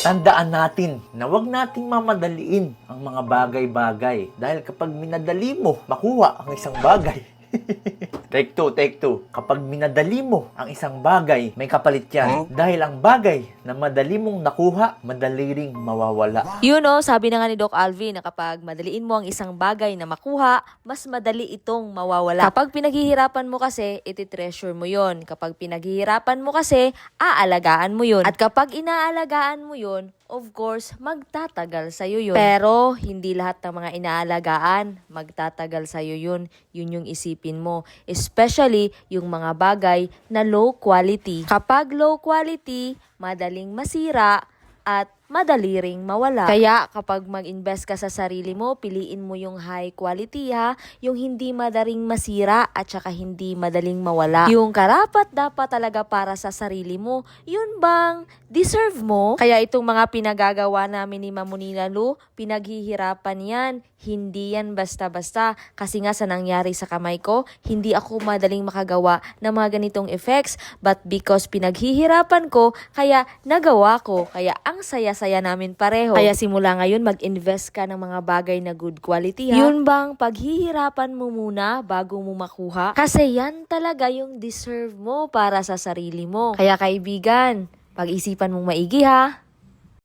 Tandaan natin na huwag nating mamadaliin ang mga bagay-bagay. Dahil kapag minadali mo, makuha ang isang bagay. Take two. Kapag minadali mo ang isang bagay, may kapalit yan. Dahil ang bagay na madali mong nakuha, madali ring mawawala. Sabi na nga ni Doc Alvin na kapag madaliin mo ang isang bagay na makuha, mas madali itong mawawala. Kapag pinaghihirapan mo kasi, iti-treasure mo yon. Kapag pinaghihirapan mo kasi, aalagaan mo yon. At kapag inaalagaan mo yon, of course, magtatagal sa'yo yun. Pero, hindi lahat ng mga inaalagaan, magtatagal sa'yo yun. Yun yung isipin mo. Especially, yung mga bagay na low quality. Kapag low quality, madaling masira at madali ring mawala. Kaya kapag mag-invest ka sa sarili mo, piliin mo yung high quality yung hindi madaling masira at saka hindi madaling mawala. Yung karapat dapat talaga para sa sarili mo, yun bang deserve mo? Kaya itong mga pinagagawa namin ni Mamonina Lu, pinaghihirapan yan. Hindi yan basta-basta. Kasi nga sa nangyari sa kamay ko, hindi ako madaling makagawa ng mga ganitong effects. But because pinaghihirapan ko, kaya nagawa ko. Kaya ang saya-saya namin pareho. Kaya simula ngayon, mag-invest ka ng mga bagay na good quality Yun bang paghihirapan mo muna bago mo makuha? Kasi yan talaga yung deserve mo para sa sarili mo. Kaya kaibigan, pag-isipan mong maigi